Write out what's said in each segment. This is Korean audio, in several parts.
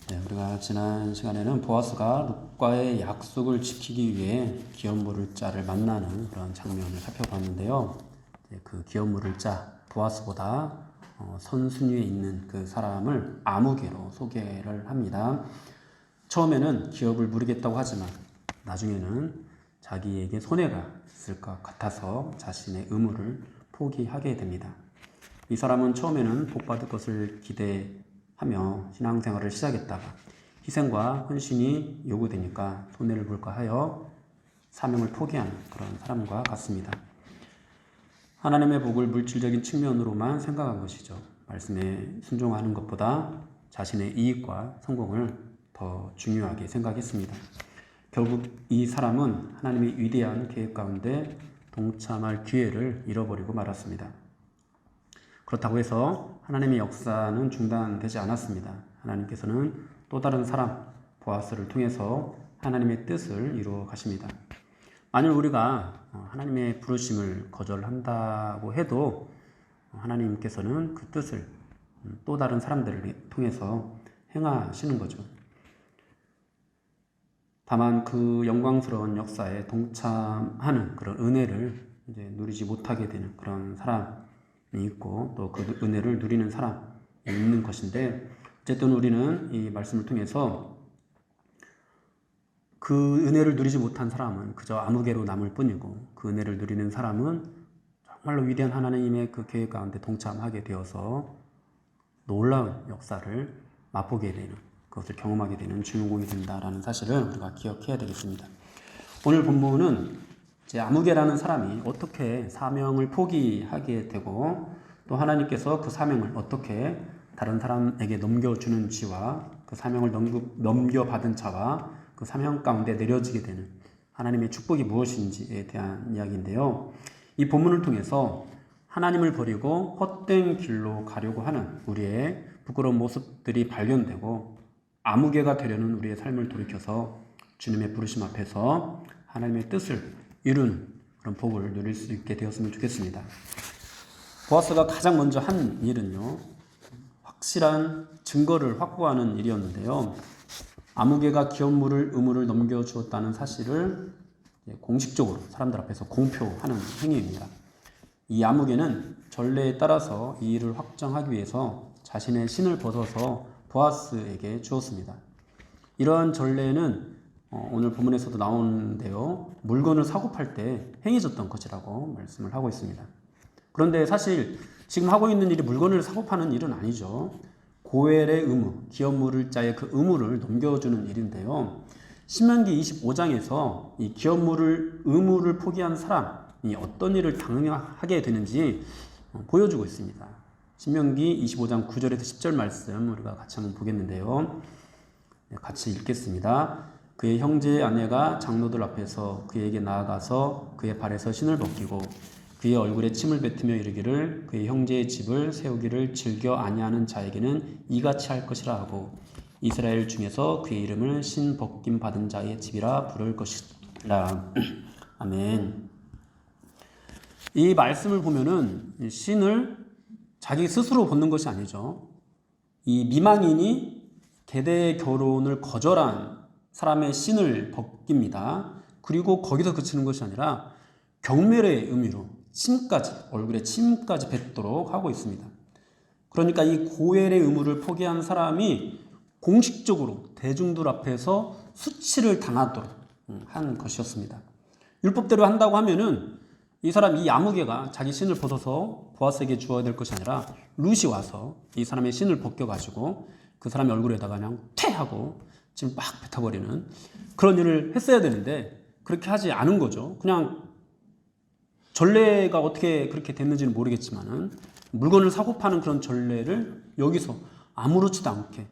네, 우리가 지난 시간에는 보아스가 룻과의 약속을 지키기 위해 기업 물을 자를 만나는 그런 장면을 살펴봤는데요. 그 기업 물을 자 보아스보다 선순위에 있는 그 사람을 아무개로 소개를 합니다. 처음에는 기업을 물으겠다고 하지만 나중에는 자기에게 손해가 있을 것 같아서 자신의 의무를 포기하게 됩니다. 이 사람은 처음에는 복받을 것을 기대하며 신앙생활을 시작했다가 희생과 헌신이 요구되니까 손해를 볼까 하여 사명을 포기하는 그런 사람과 같습니다. 하나님의 복을 물질적인 측면으로만 생각한 것이죠. 말씀에 순종하는 것보다 자신의 이익과 성공을 더 중요하게 생각했습니다. 결국 이 사람은 하나님의 위대한 계획 가운데 동참할 기회를 잃어버리고 말았습니다. 그렇다고 해서 하나님의 역사는 중단되지 않았습니다. 하나님께서는 또 다른 사람 보아스를 통해서 하나님의 뜻을 이루어 가십니다. 만일 우리가 하나님의 부르심을 거절한다고 해도 하나님께서는 그 뜻을 또 다른 사람들을 통해서 행하시는 거죠. 다만 그 영광스러운 역사에 동참하는 그런 은혜를 이제 누리지 못하게 되는 그런 사람이 있고 또 그 은혜를 누리는 사람이 있는 것인데, 어쨌든 우리는 이 말씀을 통해서 그 은혜를 누리지 못한 사람은 그저 아무개로 남을 뿐이고, 그 은혜를 누리는 사람은 정말로 위대한 하나님의 그 계획 가운데 동참하게 되어서 놀라운 역사를 맛보게 되는, 그것을 경험하게 되는 주인공이 된다라는 사실을 우리가 기억해야 되겠습니다. 오늘 본문은 이제 아무개라는 사람이 어떻게 사명을 포기하게 되고 또 하나님께서 그 사명을 어떻게 다른 사람에게 넘겨주는지와 그 사명을 넘겨받은 자와 그 사명 가운데 내려지게 되는 하나님의 축복이 무엇인지에 대한 이야기인데요. 이 본문을 통해서 하나님을 버리고 헛된 길로 가려고 하는 우리의 부끄러운 모습들이 발견되고 아무개가 되려는 우리의 삶을 돌이켜서 주님의 부르심 앞에서 하나님의 뜻을 이루는 그런 복을 누릴 수 있게 되었으면 좋겠습니다. 보아스가 가장 먼저 한 일은요, 확실한 증거를 확보하는 일이었는데요. 아무개가 기업 물을 의무를 넘겨주었다는 사실을 공식적으로 사람들 앞에서 공표하는 행위입니다. 이 아무개는 전례에 따라서 이 일을 확정하기 위해서 자신의 신을 벗어서 보아스에게 주었습니다. 이러한 전례는 오늘 본문에서도 나오는데요, 물건을 사고 팔 때 행해졌던 것이라고 말씀을 하고 있습니다. 그런데 사실 지금 하고 있는 일이 물건을 사고 파는 일은 아니죠. 고엘의 의무, 기업 물을 자의 그 의무를 넘겨주는 일인데요. 신명기 25장에서 이 기업 물을 의무를 포기한 사람이 어떤 일을 당하게 되는지 보여주고 있습니다. 신명기 25장 9절에서 10절 말씀 우리가 같이 한번 보겠는데요. 같이 읽겠습니다. 그의 형제의 아내가 장로들 앞에서 그에게 나아가서 그의 발에서 신을 벗기고 그의 얼굴에 침을 뱉으며 이르기를 그의 형제의 집을 세우기를 즐겨 아니하는 자에게는 이같이 할 것이라 하고 이스라엘 중에서 그의 이름을 신 벗김 받은 자의 집이라 부를 것이라. 아멘. 이 말씀을 보면은 신을 자기 스스로 벗는 것이 아니죠. 이 미망인이 계대 결혼을 거절한 사람의 신을 벗깁니다. 그리고 거기서 그치는 것이 아니라 경멸의 의미로 침까지, 얼굴에 침까지 뱉도록 하고 있습니다. 그러니까 이 고엘의 의무를 포기한 사람이 공식적으로 대중들 앞에서 수치를 당하도록 한 것이었습니다. 율법대로 한다고 하면은 이 사람, 이 아무개가 자기 신을 벗어서 보아스에게 주어야 될 것이 아니라 룻이 와서 이 사람의 신을 벗겨가지고 그 사람의 얼굴에다가 그냥 퇴 하고 지금 막 뱉어버리는 그런 일을 했어야 되는데 그렇게 하지 않은 거죠. 그냥 전례가 어떻게 그렇게 됐는지는 모르겠지만은 물건을 사고 파는 그런 전례를 여기서 아무렇지도 않게,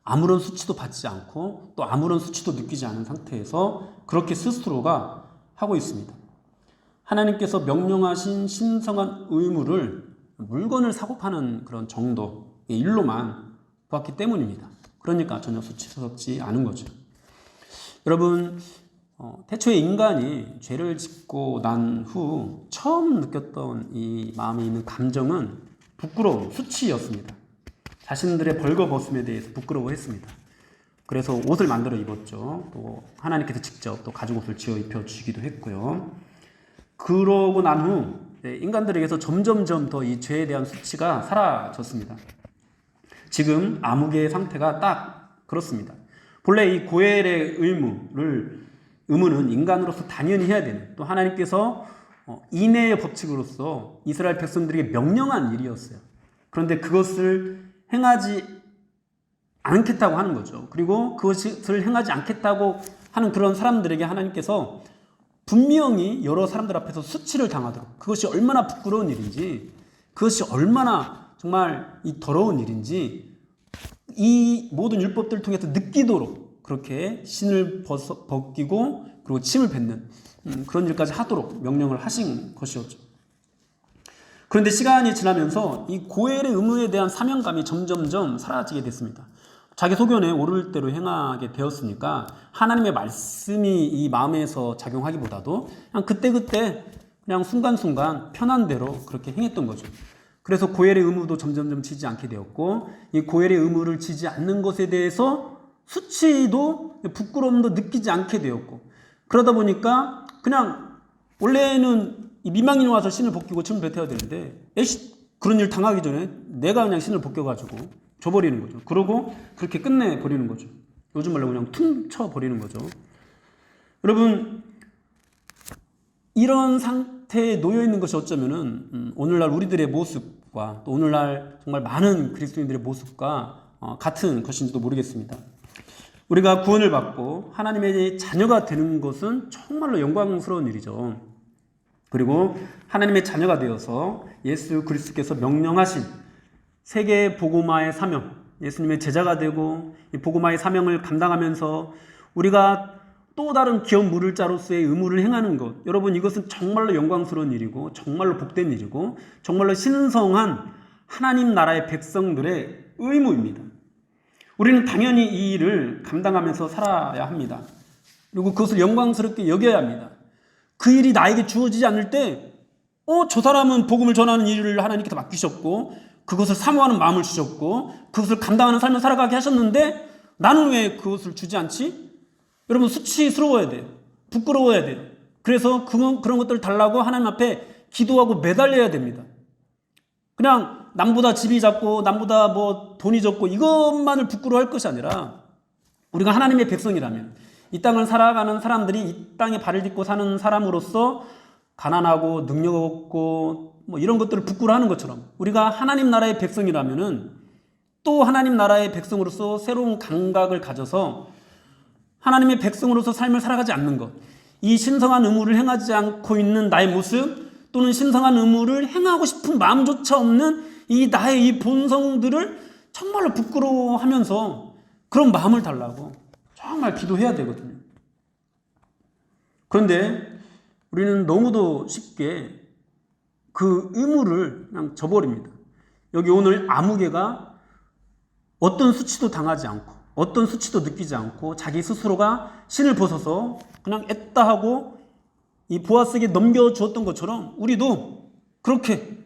아무런 수치도 받지 않고 또 아무런 수치도 느끼지 않은 상태에서 그렇게 스스로가 하고 있습니다. 하나님께서 명령하신 신성한 의무를 물건을 사고 파는 그런 정도의 일로만 보았기 때문입니다. 그러니까 전혀 수치스럽지 않은 거죠. 여러분, 태초에 인간이 죄를 짓고 난 후 처음 느꼈던 이 마음에 있는 감정은 부끄러움, 수치였습니다. 자신들의 벌거벗음에 대해서 부끄러워했습니다. 그래서 옷을 만들어 입었죠. 또 하나님께서 직접 또 가죽 옷을 지어 입혀 주기도 했고요. 그러고 난 후 인간들에게서 점점점 더 이 죄에 대한 수치가 사라졌습니다. 지금 아무개의 상태가 딱 그렇습니다. 본래 이 고엘의 의무는 인간으로서 당연히 해야 되는, 또 하나님께서 인애의 법칙으로서 이스라엘 백성들에게 명령한 일이었어요. 그런데 그것을 행하지 않겠다고 하는 거죠. 그리고 그것을 행하지 않겠다고 하는 그런 사람들에게 하나님께서 분명히 여러 사람들 앞에서 수치를 당하도록, 그것이 얼마나 부끄러운 일인지, 그것이 얼마나 정말 이 더러운 일인지 이 모든 율법들을 통해서 느끼도록 그렇게 신을 벗기고 그리고 침을 뱉는 그런 일까지 하도록 명령을 하신 것이었죠. 그런데 시간이 지나면서 이 고엘의 의무에 대한 사명감이 점점점 사라지게 됐습니다. 자기 소견에 오를 대로 행하게 되었으니까 하나님의 말씀이 이 마음에서 작용하기보다도 그냥 그때그때 그냥 순간순간 편한 대로 그렇게 행했던 거죠. 그래서 고엘의 의무도 점점점 지지 않게 되었고, 이 고엘의 의무를 지지 않는 것에 대해서 수치도 부끄러움도 느끼지 않게 되었고, 그러다 보니까 그냥 원래는 이 미망인이 와서 신을 벗기고 침을 뱉어야 되는데 그런 일 당하기 전에 내가 그냥 신을 벗겨가지고 줘버리는 거죠. 그러고 그렇게 끝내버리는 거죠. 요즘 말로 그냥 퉁쳐버리는 거죠. 여러분, 이런 상태에 놓여있는 것이 어쩌면은 오늘날 우리들의 모습과 또 오늘날 정말 많은 그리스도인들의 모습과 같은 것인지도 모르겠습니다. 우리가 구원을 받고 하나님의 자녀가 되는 것은 정말로 영광스러운 일이죠. 그리고 하나님의 자녀가 되어서 예수 그리스도께서 명령하신 세계 복음화의 사명, 예수님의 제자가 되고 이 복음화의 사명을 감당하면서 우리가 또 다른 기업 물을자로서의 의무를 행하는 것, 여러분, 이것은 정말로 영광스러운 일이고 정말로 복된 일이고 정말로 신성한 하나님 나라의 백성들의 의무입니다. 우리는 당연히 이 일을 감당하면서 살아야 합니다. 그리고 그것을 영광스럽게 여겨야 합니다. 그 일이 나에게 주어지지 않을 때 저 사람은 복음을 전하는 일을 하나님께서 맡기셨고 그것을 사모하는 마음을 주셨고 그것을 감당하는 삶을 살아가게 하셨는데 나는 왜 그것을 주지 않지? 여러분, 수치스러워야 돼요. 부끄러워야 돼요. 그래서 그런 것들을 달라고 하나님 앞에 기도하고 매달려야 됩니다. 그냥 남보다 집이 작고 남보다 뭐 돈이 적고 이것만을 부끄러워할 것이 아니라 우리가 하나님의 백성이라면, 이 땅을 살아가는 사람들이 이 땅에 발을 딛고 사는 사람으로서 가난하고 능력 없고 뭐 이런 것들을 부끄러워하는 것처럼 우리가 하나님 나라의 백성이라면은 또 하나님 나라의 백성으로서 새로운 감각을 가져서 하나님의 백성으로서 삶을 살아가지 않는 것, 이 신성한 의무를 행하지 않고 있는 나의 모습, 또는 신성한 의무를 행하고 싶은 마음조차 없는 이 나의 이 본성들을 정말로 부끄러워하면서 그런 마음을 달라고 정말 기도해야 되거든요. 그런데 우리는 너무도 쉽게 그 의무를 그냥 저버립니다. 여기 오늘 아무개가 어떤 수치도 당하지 않고 어떤 수치도 느끼지 않고 자기 스스로가 신을 벗어서 그냥 애따 하고 이 보아스에게 넘겨주었던 것처럼 우리도 그렇게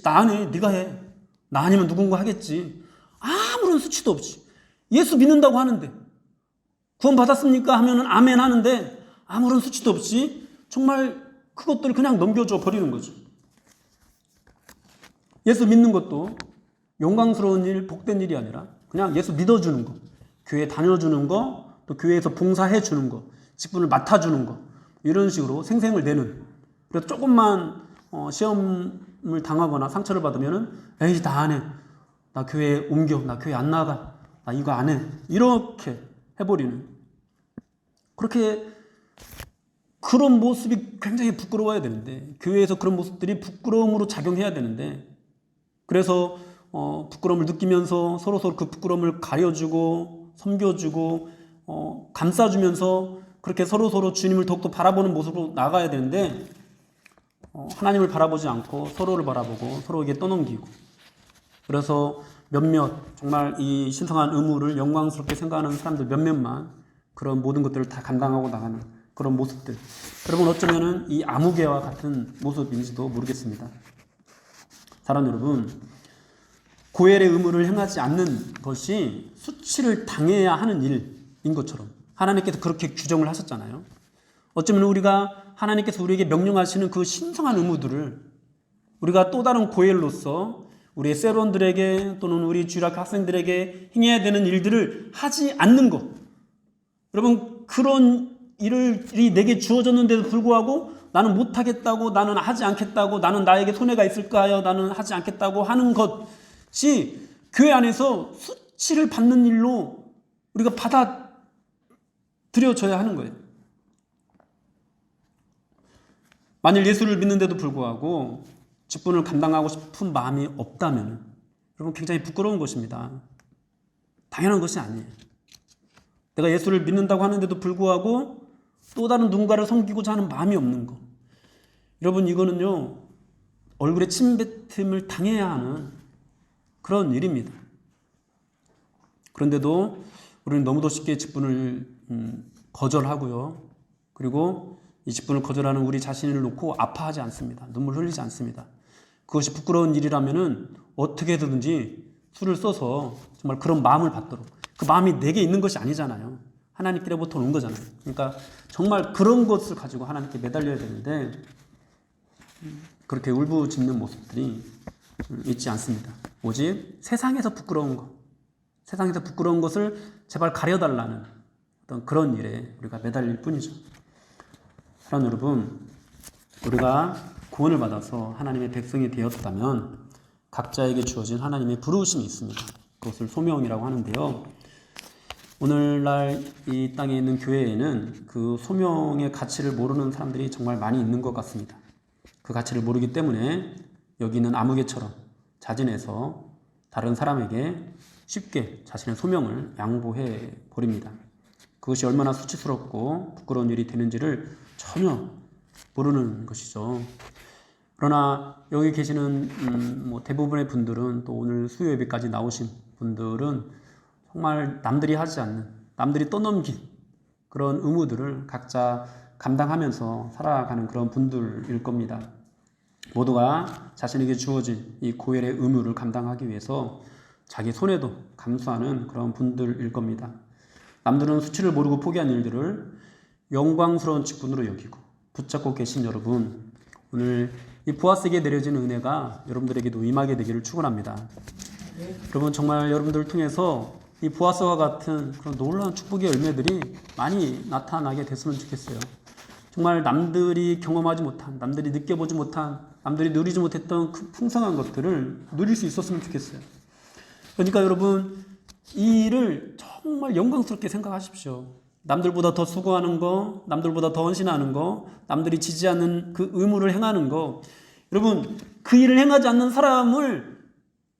나 안 해, 네가 해, 나 아니면 누군가 하겠지, 아무런 수치도 없이 예수 믿는다고 하는데 구원 받았습니까? 하면은 아멘 하는데 아무런 수치도 없이 정말 그것들을 그냥 넘겨줘 버리는 거죠. 예수 믿는 것도 영광스러운 일, 복된 일이 아니라 그냥 예수 믿어주는 거, 교회 다녀주는 거, 또 교회에서 봉사해 주는 거, 직분을 맡아주는 거, 이런 식으로 생생을 내는. 그래서 조금만 시험을 당하거나 상처를 받으면은 에이, 나 안 해, 나 교회 옮겨, 나 교회 안 나가, 나 이거 안 해, 이렇게 해버리는, 그렇게 그런 모습이 굉장히 부끄러워야 되는데, 교회에서 그런 모습들이 부끄러움으로 작용해야 되는데, 그래서 부끄러움을 느끼면서 서로서로 그 부끄러움을 가려주고 섬겨주고 감싸주면서 그렇게 서로서로 주님을 더욱더 바라보는 모습으로 나가야 되는데, 하나님을 바라보지 않고 서로를 바라보고 서로에게 떠넘기고, 그래서 몇몇 정말 이 신성한 의무를 영광스럽게 생각하는 사람들 몇몇만 그런 모든 것들을 다 감당하고 나가는 그런 모습들, 여러분, 어쩌면은 이 아무개와 같은 모습인지도 모르겠습니다. 사랑 여러분, 고엘의 의무를 행하지 않는 것이 수치를 당해야 하는 일, 것처럼 하나님께서 그렇게 규정을 하셨잖아요. 어쩌면 우리가 하나님께서 우리에게 명령하시는 그 신성한 의무들을 우리가 또 다른 고엘로서 우리의 세론들에게 또는 우리 주일학교 학생들에게 행해야 되는 일들을 하지 않는 것. 여러분, 그런 일이 내게 주어졌는데도 불구하고 나는 못하겠다고, 나는 하지 않겠다고, 나는 나에게 손해가 있을까요? 나는 하지 않겠다고 하는 것이 교회 안에서 수치를 받는 일로 우리가 받아들여져야 하는 거예요. 만일 예수를 믿는데도 불구하고 직분을 감당하고 싶은 마음이 없다면 여러분 굉장히 부끄러운 것입니다. 당연한 것이 아니에요. 내가 예수를 믿는다고 하는데도 불구하고 또 다른 누군가를 섬기고자 하는 마음이 없는 것. 여러분 이거는요 얼굴에 침뱉음을 당해야 하는 그런 일입니다. 그런데도 우리는 너무도 쉽게 직분을 거절하고요. 그리고 이 직분을 거절하는 우리 자신을 놓고 아파하지 않습니다. 눈물 흘리지 않습니다. 그것이 부끄러운 일이라면은 어떻게든지 수를 써서 정말 그런 마음을 받도록, 그 마음이 내게 있는 것이 아니잖아요. 하나님께로부터 온 거잖아요. 그러니까 정말 그런 것을 가지고 하나님께 매달려야 되는데 그렇게 울부짖는 모습들이 있지 않습니다. 오직 세상에서 부끄러운 것, 세상에서 부끄러운 것을 제발 가려달라는 어떤 그런 일에 우리가 매달릴 뿐이죠. 사랑하는 여러분, 우리가 구원을 받아서 하나님의 백성이 되었다면 각자에게 주어진 하나님의 부르심이 있습니다. 그것을 소명이라고 하는데요. 오늘날 이 땅에 있는 교회에는 그 소명의 가치를 모르는 사람들이 정말 많이 있는 것 같습니다. 그 가치를 모르기 때문에 여기 있는 아무개처럼 자진해서 다른 사람에게 쉽게 자신의 소명을 양보해 버립니다. 그것이 얼마나 수치스럽고 부끄러운 일이 되는지를 전혀 모르는 것이죠. 그러나 여기 계시는 대부분의 분들은 또 오늘 수요 예배까지 나오신 분들은 정말 남들이 하지 않는, 남들이 떠넘긴 그런 의무들을 각자 감당하면서 살아가는 그런 분들일 겁니다. 모두가 자신에게 주어진 이 고엘의 의무를 감당하기 위해서 자기 손해도 감수하는 그런 분들일 겁니다. 남들은 수치를 모르고 포기한 일들을 영광스러운 직분으로 여기고 붙잡고 계신 여러분, 오늘 이 보아스에게 내려진 은혜가 여러분들에게도 임하게 되기를 축원합니다. 여러분 정말 여러분들을 통해서 이 보아스와 같은 그런 놀라운 축복의 열매들이 많이 나타나게 됐으면 좋겠어요. 정말 남들이 경험하지 못한, 남들이 느껴보지 못한, 남들이 누리지 못했던 그 풍성한 것들을 누릴 수 있었으면 좋겠어요. 그러니까 여러분 이 일을 정말 영광스럽게 생각하십시오. 남들보다 더 수고하는 거, 남들보다 더 헌신하는 거, 남들이 지지하는 그 의무를 행하는 거, 여러분 그 일을 행하지 않는 사람을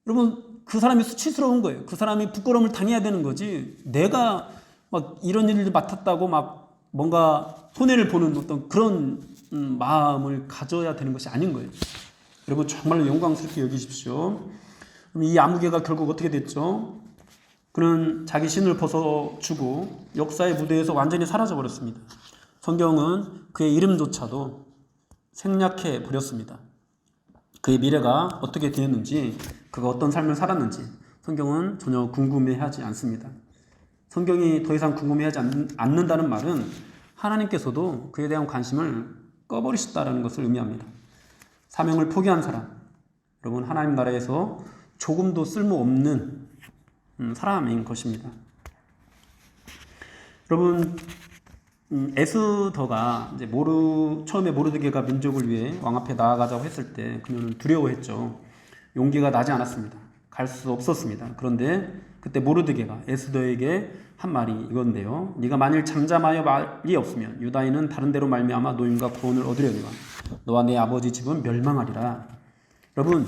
여러분 그 사람이 수치스러운 거예요. 그 사람이 부끄러움을 당해야 되는 거지. 내가 막 이런 일을 맡았다고 막 뭔가 손해를 보는 어떤 그런 마음을 가져야 되는 것이 아닌 거예요. 여러분 정말로 영광스럽게 여기십시오. 그럼 이 아무개가 결국 어떻게 됐죠? 그는 자기 신을 벗어주고 역사의 무대에서 완전히 사라져버렸습니다. 성경은 그의 이름조차도 생략해 버렸습니다. 그의 미래가 어떻게 되었는지, 그가 어떤 삶을 살았는지 성경은 전혀 궁금해하지 않습니다. 성경이 더 이상 궁금해하지 않는다는 말은 하나님께서도 그에 대한 관심을 꺼버리셨다는 것을 의미합니다. 사명을 포기한 사람, 여러분 하나님 나라에서 조금도 쓸모없는 사람인 것입니다. 여러분 에스더가 이제 처음에 모르드게가 민족을 위해 왕 앞에 나아가자고 했을 때 그녀는 두려워했죠. 용기가 나지 않았습니다. 갈 수 없었습니다. 그런데 그때 모르드게가 에스더에게 한 말이 이건데요. 네가 만일 잠잠하여 말이 없으면 유다인은 다른 데로 말미암아 노임과 구원을 얻으려니와 너와 내 아버지 집은 멸망하리라. 여러분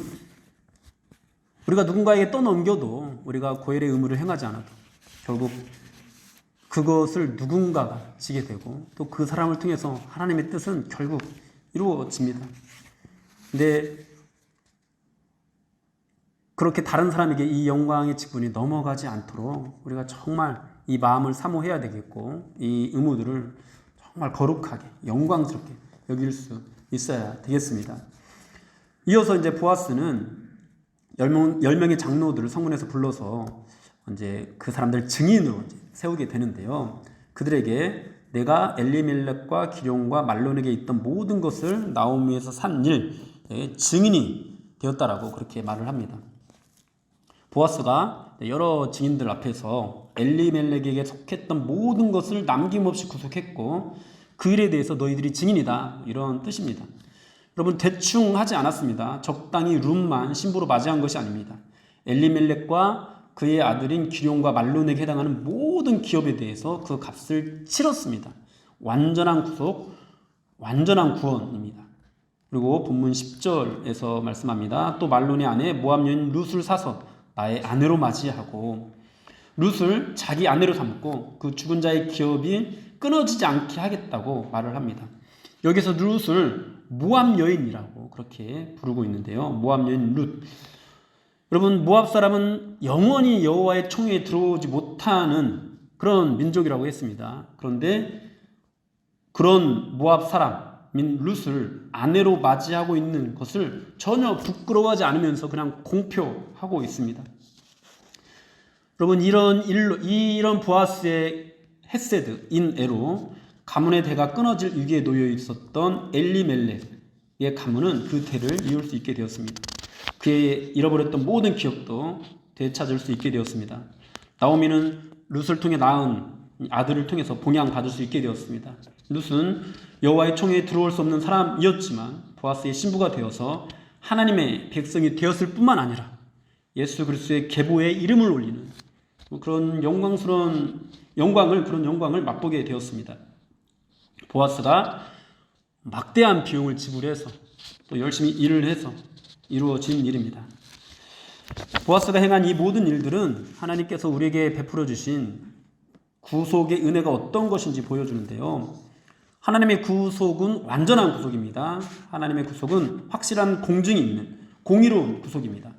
우리가 누군가에게 떠넘겨도 우리가 고엘의 의무를 행하지 않아도 결국 그것을 누군가가 지게 되고 또 그 사람을 통해서 하나님의 뜻은 결국 이루어집니다. 근데 그렇게 다른 사람에게 이 영광의 직분이 넘어가지 않도록 우리가 정말 이 마음을 사모해야 되겠고 이 의무들을 정말 거룩하게 영광스럽게 여길 수 있어야 되겠습니다. 이어서 이제 보아스는 10명의 장로들을 성문에서 불러서 이제 그 사람들 증인으로 이제 세우게 되는데요. 그들에게 내가 엘리멜렉과 기럯과 말론에게 있던 모든 것을 나오미에서 산 일의 증인이 되었다라고 그렇게 말을 합니다. 보아스가 여러 증인들 앞에서 엘리멜렉에게 속했던 모든 것을 남김없이 구속했고 그 일에 대해서 너희들이 증인이다, 이런 뜻입니다. 여러분, 대충 하지 않았습니다. 적당히 룸만 신부로 맞이한 것이 아닙니다. 엘리멜렉과 그의 아들인 기럯과 말론에게 해당하는 모든 기업에 대해서 그 값을 치렀습니다. 완전한 구속, 완전한 구원입니다. 그리고 본문 10절에서 말씀합니다. 또 말론의 아내 모압 여인 룻을 사서 나의 아내로 맞이하고, 룻을 자기 아내로 삼고 그 죽은 자의 기업이 끊어지지 않게 하겠다고 말을 합니다. 여기서 룻을 모압 여인이라고 그렇게 부르고 있는데요. 모압 여인 룻. 여러분, 모압 사람은 영원히 여호와의 총회에 들어오지 못하는 그런 민족이라고 했습니다. 그런데 그런 모압 사람인 룻을 아내로 맞이하고 있는 것을 전혀 부끄러워하지 않으면서 그냥 공표하고 있습니다. 여러분, 이런 보아스의 헤세드, 인애로 가문의 대가 끊어질 위기에 놓여 있었던 엘리멜렉의 가문은 그 대를 이을 수 있게 되었습니다. 그의 잃어버렸던 모든 기억도 되찾을 수 있게 되었습니다. 나오미는 룻을 통해 낳은 아들을 통해서 봉양받을 수 있게 되었습니다. 룻은 여호와의 총회에 들어올 수 없는 사람이었지만 보아스의 신부가 되어서 하나님의 백성이 되었을 뿐만 아니라 예수 그리스도의 계보에 이름을 올리는 그런 영광을 맛보게 되었습니다. 보아스가 막대한 비용을 지불해서 또 열심히 일을 해서 이루어진 일입니다. 보아스가 행한 이 모든 일들은 하나님께서 우리에게 베풀어 주신 구속의 은혜가 어떤 것인지 보여주는데요. 하나님의 구속은 완전한 구속입니다. 하나님의 구속은 확실한 공증이 있는 공의로운 구속입니다.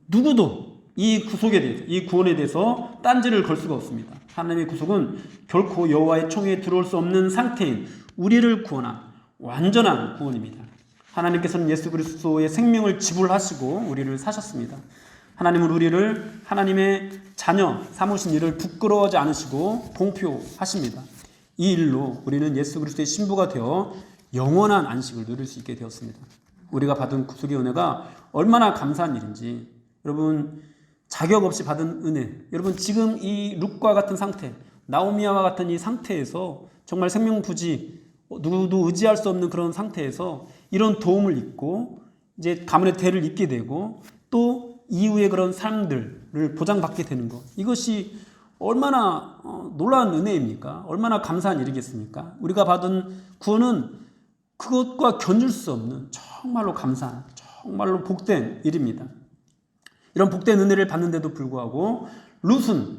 누구도 이 구속에 대해서, 이 구원에 대해서 딴지를 걸 수가 없습니다. 하나님의 구속은 결코 여호와의 총회에 들어올 수 없는 상태인 우리를 구원한 완전한 구원입니다. 하나님께서는 예수 그리스도의 생명을 지불하시고 우리를 사셨습니다. 하나님은 우리를 하나님의 자녀 삼으신 일을 부끄러워하지 않으시고 공표하십니다. 이 일로 우리는 예수 그리스도의 신부가 되어 영원한 안식을 누릴 수 있게 되었습니다. 우리가 받은 구속의 은혜가 얼마나 감사한 일인지, 여러분, 자격 없이 받은 은혜, 여러분 지금 이 룻과 같은 상태, 나오미와 같은 이 상태에서 정말 생명부지, 누구도 의지할 수 없는 그런 상태에서 이런 도움을 입고 이제 가문의 대를 잇게 되고 또 이후의 그런 삶들을 보장받게 되는 것, 이것이 얼마나 놀라운 은혜입니까? 얼마나 감사한 일이겠습니까? 우리가 받은 구원은 그것과 견줄 수 없는 정말로 감사한, 정말로 복된 일입니다. 이런 복된 은혜를 받는데도 불구하고 룻은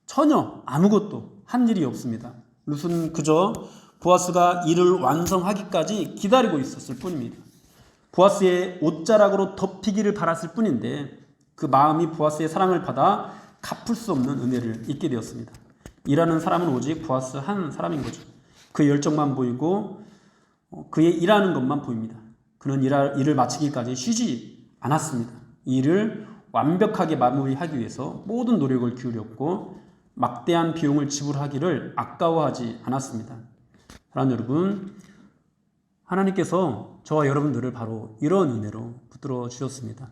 전혀 아무것도 한 일이 없습니다. 룻은 그저 보아스가 일을 완성하기까지 기다리고 있었을 뿐입니다. 보아스의 옷자락으로 덮이기를 바랐을 뿐인데 그 마음이 보아스의 사랑을 받아 갚을 수 없는 은혜를 잊게 되었습니다. 일하는 사람은 오직 보아스 한 사람인 거죠. 그의 열정만 보이고 그의 일하는 것만 보입니다. 그는 일을 마치기까지 쉬지 않았습니다. 이 일을 완벽하게 마무리하기 위해서 모든 노력을 기울였고 막대한 비용을 지불하기를 아까워하지 않았습니다. 사랑하는 여러분, 하나님께서 저와 여러분들을 바로 이런 은혜로 붙들어 주셨습니다.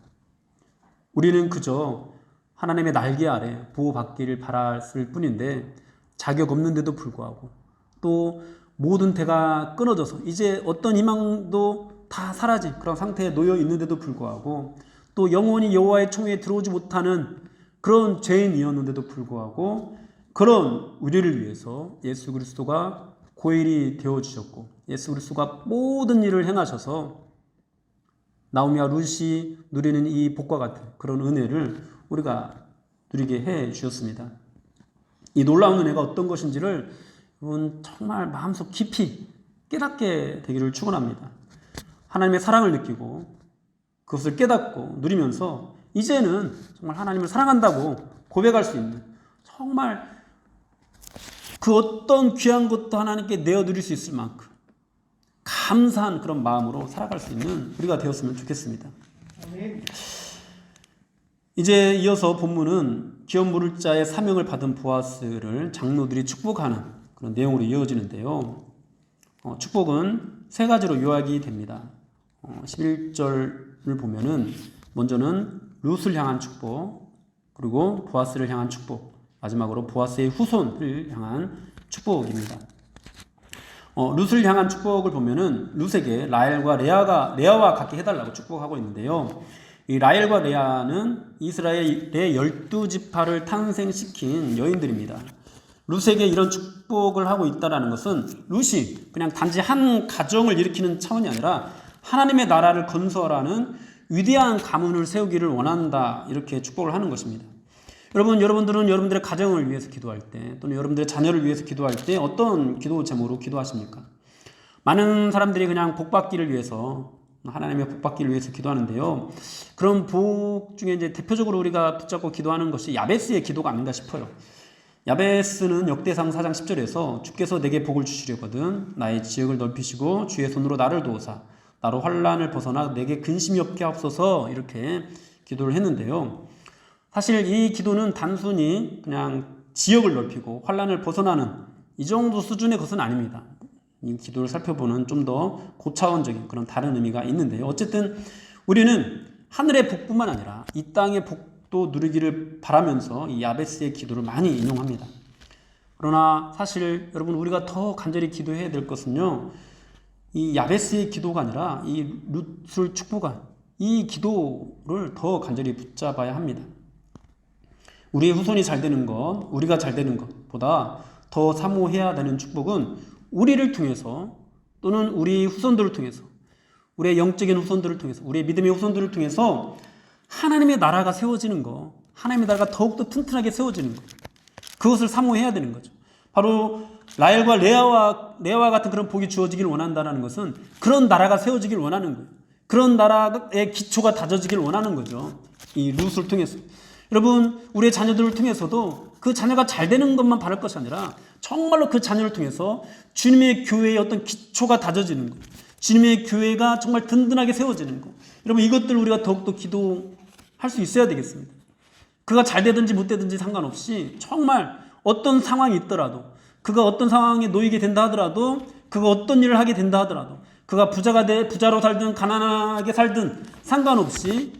우리는 그저 하나님의 날개 아래 보호받기를 바랐을 뿐인데 자격 없는데도 불구하고 또 모든 대가 끊어져서 이제 어떤 희망도 다 사라진 그런 상태에 놓여 있는데도 불구하고 또 영원히 여호와의 총회에 들어오지 못하는 그런 죄인이었는데도 불구하고 그런 우리를 위해서 예수 그리스도가 고일이 되어주셨고 예수 그리스도가 모든 일을 행하셔서 나오미와 룻이 누리는 이 복과 같은 그런 은혜를 우리가 누리게 해 주셨습니다. 이 놀라운 은혜가 어떤 것인지를 여러분 정말 마음속 깊이 깨닫게 되기를 축원합니다. 하나님의 사랑을 느끼고 그것을 깨닫고 누리면서 이제는 정말 하나님을 사랑한다고 고백할 수 있는 정말 그 어떤 귀한 것도 하나님께 내어 드릴 수 있을 만큼 감사한 그런 마음으로 살아갈 수 있는 우리가 되었으면 좋겠습니다. 이제 이어서 본문은 기업 물을 자의 사명을 받은 보아스를 장로들이 축복하는 그런 내용으로 이어지는데요. 축복은 세 가지로 요약이 됩니다. 11절을 보면은 먼저는 룻을 향한 축복, 그리고 보아스를 향한 축복, 마지막으로 보아스의 후손을 향한 축복입니다. 룻을 향한 축복을 보면은 룻에게 라헬과 레아와 같게 해달라고 축복하고 있는데요. 이 라헬과 레아는 이스라엘의 12지파를 탄생시킨 여인들입니다. 룻에게 이런 축복을 하고 있다는 것은 룻이 그냥 단지 한 가정을 일으키는 차원이 아니라 하나님의 나라를 건설하는 위대한 가문을 세우기를 원한다, 이렇게 축복을 하는 것입니다. 여러분들은 여러분들의 가정을 위해서 기도할 때, 또는 여러분들의 자녀를 위해서 기도할 때 어떤 기도 제목으로 기도하십니까? 많은 사람들이 그냥 복 받기를 위해서, 하나님의 복 받기를 위해서 기도하는데요. 그런 복 중에 이제 대표적으로 우리가 붙잡고 기도하는 것이 야베스의 기도가 아닌가 싶어요. 야베스는 역대상 4장 10절에서 주께서 내게 복을 주시려거든 나의 지역을 넓히시고 주의 손으로 나를 도우사 나로 환난을 벗어나 내게 근심이 없게 하옵소서, 이렇게 기도를 했는데요. 사실 이 기도는 단순히 그냥 지역을 넓히고 환난을 벗어나는 이 정도 수준의 것은 아닙니다. 이 기도를 살펴보는 좀 더 고차원적인 그런 다른 의미가 있는데요. 어쨌든 우리는 하늘의 복뿐만 아니라 이 땅의 복도 누리기를 바라면서 이 야베스의 기도를 많이 인용합니다. 그러나 사실 여러분, 우리가 더 간절히 기도해야 될 것은요, 이 야베스의 기도가 아니라 이 룻을 축복한 이 기도를 더 간절히 붙잡아야 합니다. 우리의 후손이 잘 되는 것, 우리가 잘 되는 것보다 더 사모해야 되는 축복은 우리를 통해서, 또는 우리 후손들을 통해서, 우리의 영적인 후손들을 통해서, 우리의 믿음의 후손들을 통해서 하나님의 나라가 세워지는 것, 하나님의 나라가 더욱더 튼튼하게 세워지는 것, 그것을 사모해야 되는 거죠. 바로 라헬과 레아와 같은 그런 복이 주어지길 원한다는 것은 그런 나라가 세워지길 원하는 거예요. 그런 나라의 기초가 다져지길 원하는 거죠. 이 룻을 통해서. 여러분, 우리의 자녀들을 통해서도 그 자녀가 잘 되는 것만 바랄 것이 아니라 정말로 그 자녀를 통해서 주님의 교회의 어떤 기초가 다져지는 것, 주님의 교회가 정말 든든하게 세워지는 것, 여러분, 이것들 우리가 더욱더 기도할 수 있어야 되겠습니다. 그가 잘 되든지 못 되든지 상관없이 정말 어떤 상황이 있더라도, 그가 어떤 상황에 놓이게 된다 하더라도, 그가 어떤 일을 하게 된다 하더라도, 그가 부자로 살든 가난하게 살든 상관없이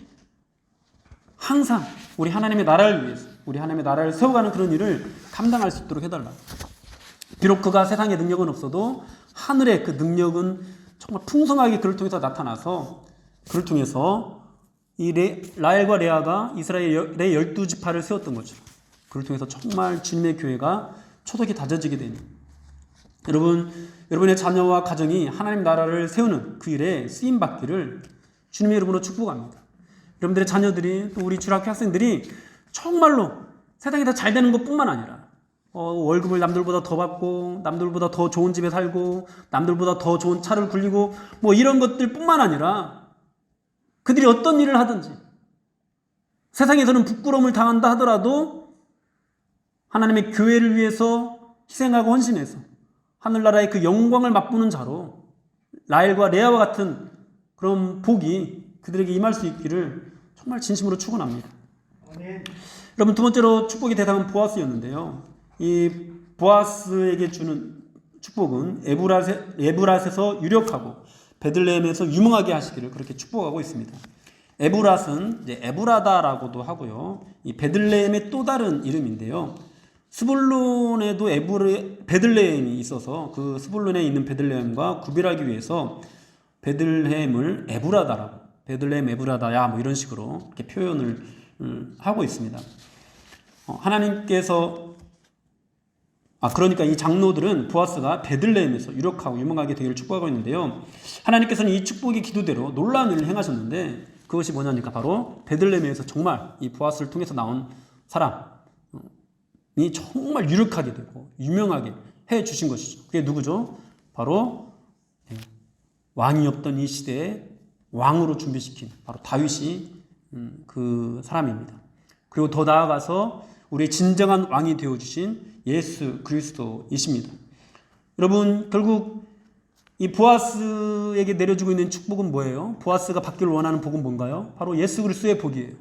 항상 우리 하나님의 나라를 위해서, 우리 하나님의 나라를 세워가는 그런 일을 감당할 수 있도록 해달라. 비록 그가 세상에 능력은 없어도 하늘의 그 능력은 정말 풍성하게 그를 통해서 나타나서, 그를 통해서 이 라헬과 레아가 이스라엘의 12지파를 세웠던 거죠. 그를 통해서 정말 주님의 교회가 초석이 다져지게 됩니다. 여러분의 자녀와 가정이 하나님 나라를 세우는 그 일에 쓰임받기를 주님의 이름으로 축복합니다. 여러분들의 자녀들이, 또 우리 주일학교 학생들이 정말로 세상에 다 잘 되는 것뿐만 아니라 월급을 남들보다 더 받고, 남들보다 더 좋은 집에 살고, 남들보다 더 좋은 차를 굴리고, 뭐 이런 것들뿐만 아니라 그들이 어떤 일을 하든지 세상에서는 부끄러움을 당한다 하더라도 하나님의 교회를 위해서 희생하고 헌신해서 하늘나라의 그 영광을 맛보는 자로 라헬과 레아와 같은 그런 복이 그들에게 임할 수 있기를 정말 진심으로 축원합니다. 여러분, 두 번째로 축복의 대상은 보아스였는데요. 이 보아스에게 주는 축복은 에브랏에서 유력하고 베들레헴에서 유명하게 하시기를 그렇게 축복하고 있습니다. 에브랏은 이제 에브라다라고도 하고요. 이 베들레헴의 또 다른 이름인데요. 스불론에도 베들레헴이 있어서 그 스불론에 있는 베들레헴과 구별하기 위해서 베들레헴을 에브라다라고, 베들레헴 에브라다야, 뭐 이런 식으로 이렇게 표현을 하고 있습니다. 하나님께서 그러니까 이 장로들은 보아스가 베들레헴에서 유력하고 유명하게 되기를 축복하고 있는데요. 하나님께서는 이 축복의 기도대로 놀라운 일을 행하셨는데, 그것이 뭐냐니까 바로 베들레헴에서 정말 이 보아스를 통해서 나온 사람이 정말 유력하게 되고 유명하게 해 주신 것이죠. 그게 누구죠? 바로 왕이 없던 이 시대에 왕으로 준비시킨 바로 다윗이 그 사람입니다. 그리고 더 나아가서 우리의 진정한 왕이 되어주신 예수 그리스도이십니다. 여러분, 결국 이 보아스에게 내려주고 있는 축복은 뭐예요? 보아스가 받기를 원하는 복은 뭔가요? 바로 예수 그리스도의 복이에요.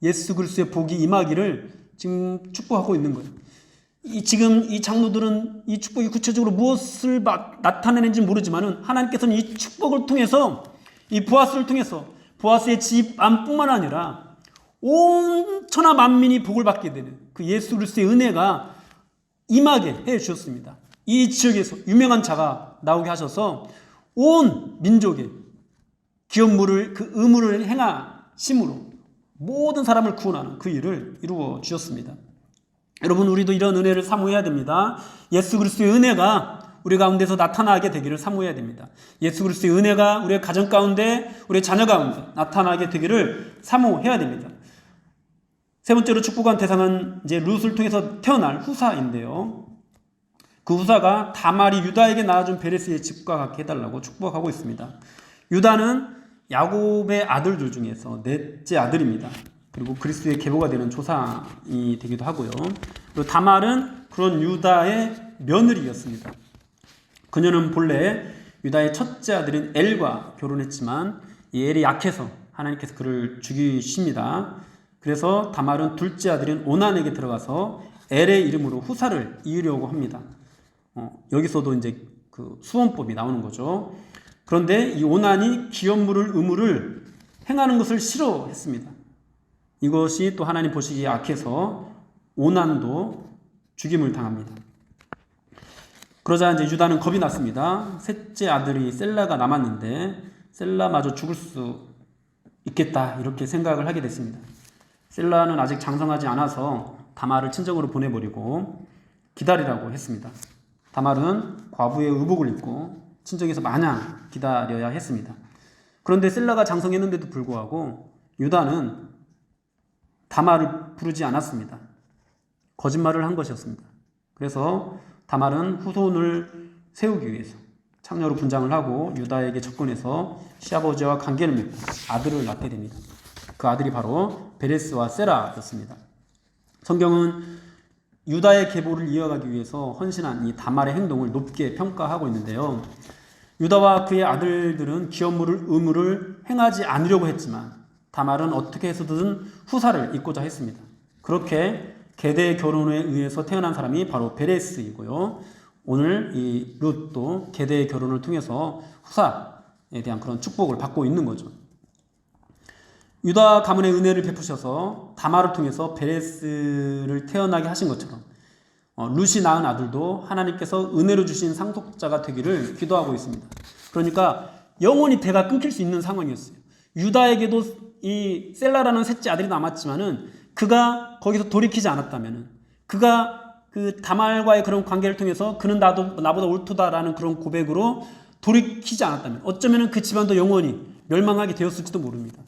예수 그리스도의 복이 임하기를 지금 축복하고 있는 거예요. 지금 이 장로들은 이 축복이 구체적으로 무엇을 나타내는지 모르지만은 하나님께서는 이 축복을 통해서 이 보아스를 통해서 보아스의 집안뿐만 아니라 온 천하 만민이 복을 받게 되는 그 예수 그리스도의 은혜가 임하게 해 주셨습니다. 이 지역에서 유명한 자가 나오게 하셔서 온 민족의 기업물을 그 의무를 행하심으로 모든 사람을 구원하는 그 일을 이루어 주셨습니다. 여러분, 우리도 이런 은혜를 사모해야 됩니다. 예수 그리스도의 은혜가 우리 가운데서 나타나게 되기를 사모해야 됩니다. 예수 그리스도의 은혜가 우리의 가정 가운데, 우리의 자녀 가운데 나타나게 되기를 사모해야 됩니다. 세 번째로 축복한 대상은 이제 룻을 통해서 태어날 후사인데요. 그 후사가 다말이 유다에게 낳아준 베레스의 집과 같게 해달라고 축복하고 있습니다. 유다는 야곱의 아들들 중에서 넷째 아들입니다. 그리고 그리스도의 계보가 되는 조상이 되기도 하고요. 그리고 다말은 그런 유다의 며느리였습니다. 그녀는 본래 유다의 첫째 아들인 엘과 결혼했지만 이 엘이 약해서 하나님께서 그를 죽이십니다. 그래서 다말은 둘째 아들인 오난에게 들어가서 엘의 이름으로 후사를 이으려고 합니다. 여기서도 이제 그 수원법이 나오는 거죠. 그런데 이 오난이 기업물을 의무를 행하는 것을 싫어했습니다. 이것이 또 하나님 보시기에 악해서 오난도 죽임을 당합니다. 그러자 이제 유다는 겁이 났습니다. 셋째 아들이 셀라가 남았는데 셀라마저 죽을 수 있겠다 이렇게 생각을 하게 됐습니다. 셀라는 아직 장성하지 않아서 다말을 친정으로 보내버리고 기다리라고 했습니다. 다말은 과부의 의복을 입고 친정에서 마냥 기다려야 했습니다. 그런데 셀라가 장성했는데도 불구하고 유다는 다말을 부르지 않았습니다. 거짓말을 한 것이었습니다. 그래서 다말은 후손을 세우기 위해서 창녀로 분장을 하고 유다에게 접근해서 시아버지와 관계를 맺고 아들을 낳게 됩니다. 그 아들이 바로 베레스와 세라였습니다. 성경은 유다의 계보를 이어가기 위해서 헌신한 이 다말의 행동을 높게 평가하고 있는데요. 유다와 그의 아들들은 기업물을 의무를 행하지 않으려고 했지만 다말은 어떻게 해서든 후사를 잇고자 했습니다. 그렇게 계대 결혼에 의해서 태어난 사람이 바로 베레스이고요. 오늘 이 룻도 계대 결혼을 통해서 후사에 대한 그런 축복을 받고 있는 거죠. 유다 가문의 은혜를 베푸셔서 다말을 통해서 베레스를 태어나게 하신 것처럼 룻이 낳은 아들도 하나님께서 은혜로 주신 상속자가 되기를 기도하고 있습니다. 그러니까 영원히 대가 끊길 수 있는 상황이었어요. 유다에게도 이 셀라라는 셋째 아들이 남았지만은 그가 거기서 돌이키지 않았다면은 그가 그 다말과의 그런 관계를 통해서 그는 나보다 옳도다라는 그런 고백으로 돌이키지 않았다면 어쩌면은 그 집안도 영원히 멸망하게 되었을지도 모릅니다.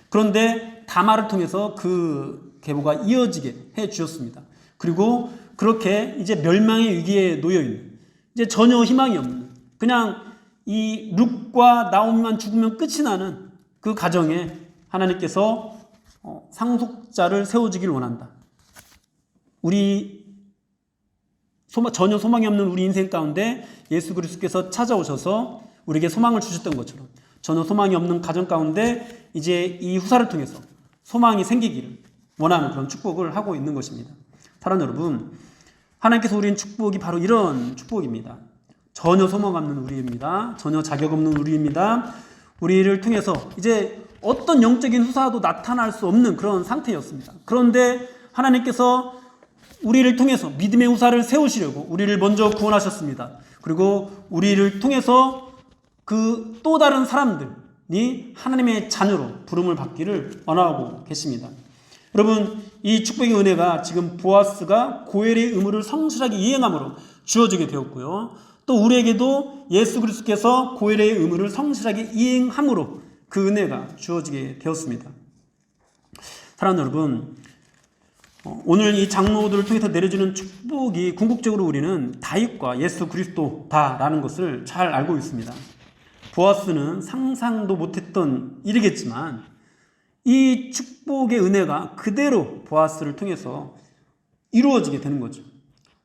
그런데 다말을 통해서 그 계보가 이어지게 해 주셨습니다. 그리고 그렇게 이제 멸망의 위기에 놓여 있는 이제 전혀 희망이 없는 그냥 이 룻과 나오미만 죽으면 끝이 나는 그 가정에 하나님께서 상속자를 세워주길 원한다. 우리 전혀 소망이 없는 우리 인생 가운데 예수 그리스도께서 찾아오셔서 우리에게 소망을 주셨던 것처럼 전혀 소망이 없는 가정 가운데 이제 이 후사를 통해서 소망이 생기기를 원하는 그런 축복을 하고 있는 것입니다. 사랑하는 여러분, 하나님께서 우리는 축복이 바로 이런 축복입니다. 전혀 소망 없는 우리입니다. 전혀 자격 없는 우리입니다. 우리를 통해서 이제 어떤 영적인 후사도 나타날 수 없는 그런 상태였습니다. 그런데 하나님께서 우리를 통해서 믿음의 후사를 세우시려고 우리를 먼저 구원하셨습니다. 그리고 우리를 통해서 그 또 다른 사람들이 하나님의 자녀로 부름을 받기를 원하고 계십니다. 여러분, 이 축복의 은혜가 지금 보아스가 고엘의 의무를 성실하게 이행함으로 주어지게 되었고요. 또 우리에게도 예수 그리스도께서 고엘의 의무를 성실하게 이행함으로 그 은혜가 주어지게 되었습니다. 사랑하는 여러분, 오늘 이 장로들을 통해서 내려주는 축복이 궁극적으로 우리는 다윗과 예수 그리스도다라는 것을 잘 알고 있습니다. 보아스는 상상도 못했던 일이겠지만 이 축복의 은혜가 그대로 보아스를 통해서 이루어지게 되는 거죠.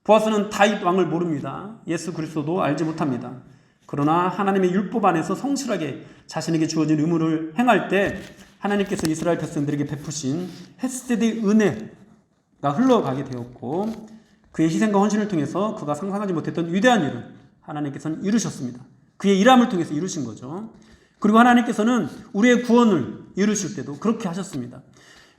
보아스는 다윗 왕을 모릅니다. 예수 그리스도도 알지 못합니다. 그러나 하나님의 율법 안에서 성실하게 자신에게 주어진 의무를 행할 때 하나님께서 이스라엘 백성들에게 베푸신 헤세드의 은혜가 흘러가게 되었고 그의 희생과 헌신을 통해서 그가 상상하지 못했던 위대한 일을 하나님께서는 이루셨습니다. 그의 일함을 통해서 이루신 거죠. 그리고 하나님께서는 우리의 구원을 이루실 때도 그렇게 하셨습니다.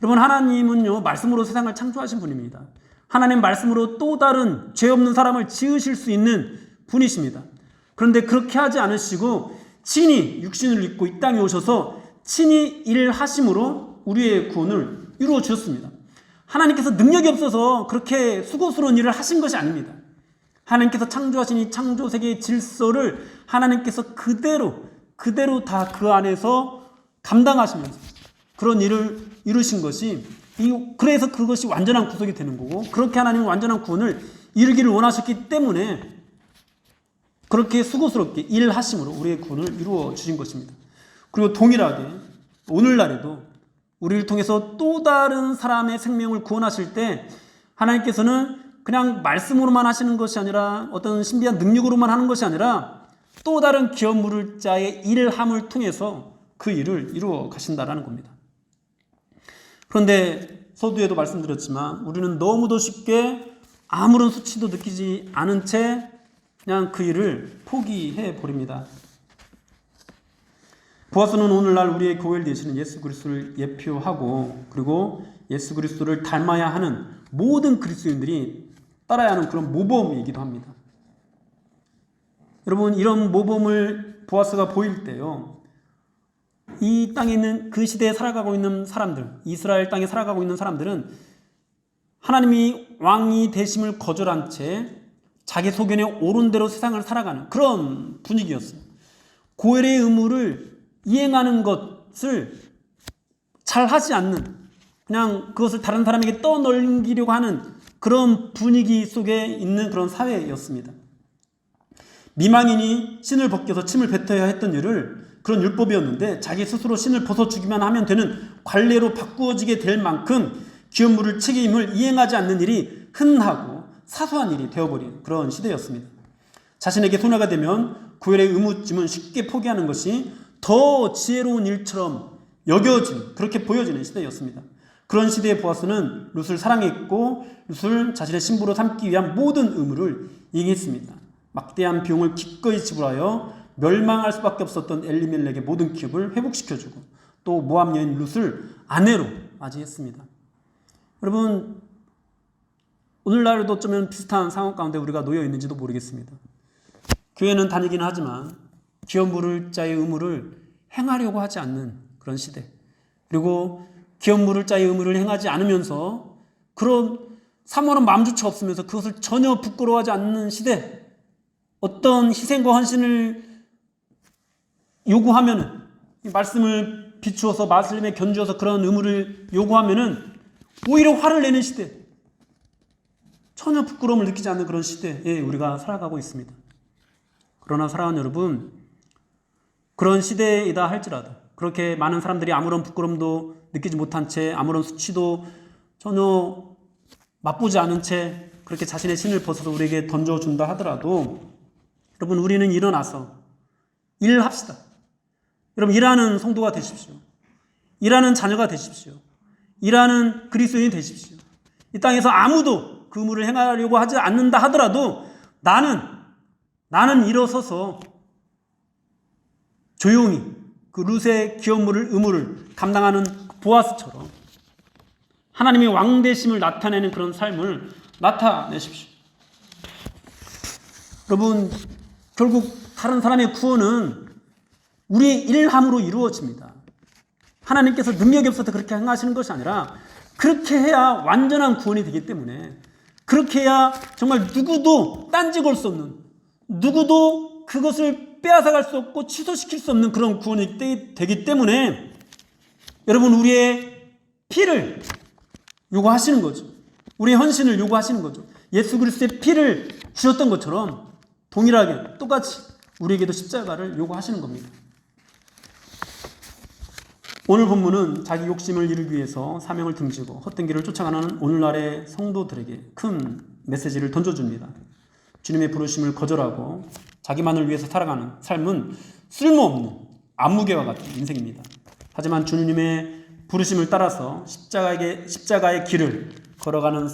여러분, 하나님은요, 말씀으로 세상을 창조하신 분입니다. 하나님 말씀으로 또 다른 죄 없는 사람을 지으실 수 있는 분이십니다. 그런데 그렇게 하지 않으시고 친히 육신을 입고 이 땅에 오셔서 친히 일하심으로 우리의 구원을 이루어 주셨습니다. 하나님께서 능력이 없어서 그렇게 수고스러운 일을 하신 것이 아닙니다. 하나님께서 창조하신 이 창조 세계의 질서를 하나님께서 그대로 다 그 안에서 감당하시면서 그런 일을 이루신 것이, 그래서 그것이 완전한 구속이 되는 거고, 그렇게 하나님은 완전한 구원을 이루기를 원하셨기 때문에 그렇게 수고스럽게 일하심으로 우리의 구원을 이루어 주신 것입니다. 그리고 동일하게 오늘날에도 우리를 통해서 또 다른 사람의 생명을 구원하실 때 하나님께서는 그냥 말씀으로만 하시는 것이 아니라 어떤 신비한 능력으로만 하는 것이 아니라 또 다른 기업 물을 자의 일함을 통해서 그 일을 이루어 가신다라는 겁니다. 그런데 서두에도 말씀드렸지만 우리는 너무도 쉽게 아무런 수치도 느끼지 않은 채 그냥 그 일을 포기해 버립니다. 보아스는 오늘날 우리의 교회를 되시는 예수 그리스도를 예표하고 그리고 예수 그리스도를 닮아야 하는 모든 그리스도인들이 따라야 하는 그런 모범이기도 합니다. 여러분, 이런 모범을 보아스가 보일 때요, 이 땅에 있는 그 시대에 살아가고 있는 사람들, 이스라엘 땅에 살아가고 있는 사람들은 하나님이 왕이 되심을 거절한 채 자기 소견에 옳은 대로 세상을 살아가는 그런 분위기였어요. 고엘의 의무를 이행하는 것을 잘 하지 않는, 그냥 그것을 다른 사람에게 떠넘기려고 하는 그런 분위기 속에 있는 그런 사회였습니다. 미망인이 신을 벗겨서 침을 뱉어야 했던 일을, 그런 율법이었는데 자기 스스로 신을 벗어주기만 하면 되는 관례로 바꾸어지게 될 만큼 기업 물을 책임을 이행하지 않는 일이 흔하고 사소한 일이 되어버린 그런 시대였습니다. 자신에게 손해가 되면 고엘의 의무쯤은 쉽게 포기하는 것이 더 지혜로운 일처럼 여겨진, 그렇게 보여지는 시대였습니다. 그런 시대의 보아스는 룻을 사랑했고 룻을 자신의 신부로 삼기 위한 모든 의무를 이행했습니다. 막대한 비용을 기꺼이 지불하여 멸망할 수밖에 없었던 엘리멜렉의 모든 기업을 회복시켜주고 또 모압 여인 룻을 아내로 맞이했습니다. 여러분, 오늘날도 어쩌면 비슷한 상황 가운데 우리가 놓여 있는지도 모르겠습니다. 교회는 다니기는 하지만 기업 물을 자의 의무를 행하려고 하지 않는 그런 시대, 그리고 기업 물을 자의 의무를 행하지 않으면서 그런 사모하는 마음조차 없으면서 그것을 전혀 부끄러워하지 않는 시대, 어떤 희생과 헌신을 요구하면은, 말씀을 비추어서 말씀에 견주어서 그런 의무를 요구하면은 오히려 화를 내는 시대, 전혀 부끄러움을 느끼지 않는 그런 시대에 우리가 살아가고 있습니다. 그러나 사랑하는 여러분, 그런 시대이다 할지라도 그렇게 많은 사람들이 아무런 부끄러움도 느끼지 못한 채 아무런 수치도 전혀 맛보지 않은 채 그렇게 자신의 신을 벗어서 우리에게 던져준다 하더라도 여러분, 우리는 일어나서 일합시다. 여러분, 일하는 성도가 되십시오. 일하는 자녀가 되십시오. 일하는 그리스도인이 되십시오. 이 땅에서 아무도 그 의무를 행하려고 하지 않는다 하더라도 나는 일어서서 조용히 그 룻의 기업물을 의무를 감당하는 보아스처럼 하나님의 왕되심을 나타내는 그런 삶을 나타내십시오. 여러분, 결국 다른 사람의 구원은 우리의 일함으로 이루어집니다. 하나님께서 능력이 없어서 그렇게 행하시는 것이 아니라 그렇게 해야 완전한 구원이 되기 때문에, 그렇게 해야 정말 누구도 딴지 걸 수 없는, 누구도 그것을 빼앗아갈 수 없고 취소시킬 수 없는 그런 구원이 되기 때문에 여러분, 우리의 피를 요구하시는 거죠. 우리의 헌신을 요구하시는 거죠. 예수 그리스도의 피를 주셨던 것처럼 동일하게 똑같이 우리에게도 십자가를 요구하시는 겁니다. 오늘 본문은 자기 욕심을 이루기 위해서 사명을 등지고 헛된 길을 쫓아가는 오늘날의 성도들에게 큰 메시지를 던져줍니다. 주님의 부르심을 거절하고 자기만을 위해서 살아가는 삶은 쓸모없는 안무개와 같은 인생입니다. 하지만 주님의 부르심을 따라서 십자가의 길을 걸어가는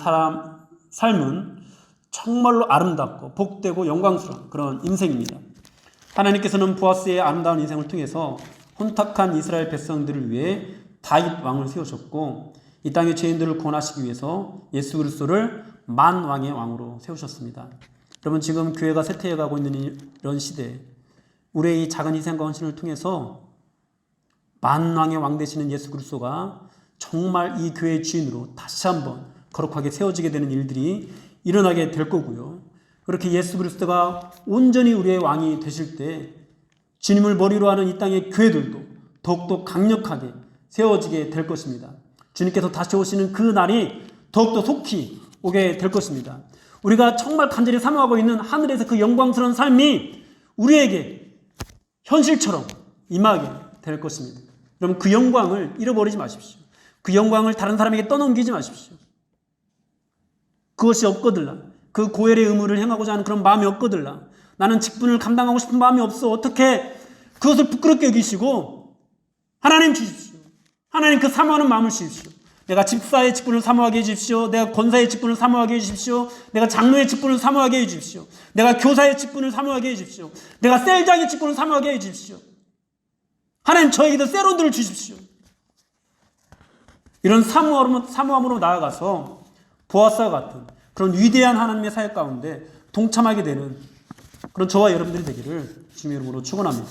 삶은 정말로 아름답고 복되고 영광스러운 그런 인생입니다. 하나님께서는 보아스의 아름다운 인생을 통해서 혼탁한 이스라엘 백성들을 위해 다윗 왕을 세우셨고 이 땅의 죄인들을 구원하시기 위해서 예수 그리스도를 만왕의 왕으로 세우셨습니다. 여러분 지금 교회가 쇠퇴해가고 있는 이런 시대에 우리의 이 작은 희생과 헌신을 통해서 만왕의 왕 되시는 예수 그리스도가 정말 이 교회의 주인으로 다시 한번 거룩하게 세워지게 되는 일들이 일어나게 될 거고요. 그렇게 예수 그리스도가 온전히 우리의 왕이 되실 때 주님을 머리로 하는 이 땅의 교회들도 더욱더 강력하게 세워지게 될 것입니다. 주님께서 다시 오시는 그 날이 더욱더 속히 오게 될 것입니다. 우리가 정말 간절히 사모하고 있는 하늘에서 그 영광스러운 삶이 우리에게 현실처럼 임하게 될 것입니다. 여러분 그 영광을 잃어버리지 마십시오. 그 영광을 다른 사람에게 떠넘기지 마십시오. 그것이 없거들라. 그 고열의 의무를 행하고자 하는 그런 마음이 없거들라. 나는 직분을 감당하고 싶은 마음이 없어. 어떻게 그것을 부끄럽게 여기시고 하나님 주십시오. 하나님 그 사모하는 마음을 주십시오. 내가 집사의 직분을 사모하게 해주십시오. 내가 권사의 직분을 사모하게 해주십시오. 내가 장로의 직분을 사모하게 해주십시오. 내가 교사의 직분을 사모하게 해주십시오. 내가 셀장의 직분을 사모하게 해주십시오. 하나님 저에게도 세론들을 주십시오. 이런 사모함으로 나아가서 보아스와 같은 그런 위대한 하나님의 사역 가운데 동참하게 되는 그런 저와 여러분들이 되기를 주님의 이름으로 축원합니다.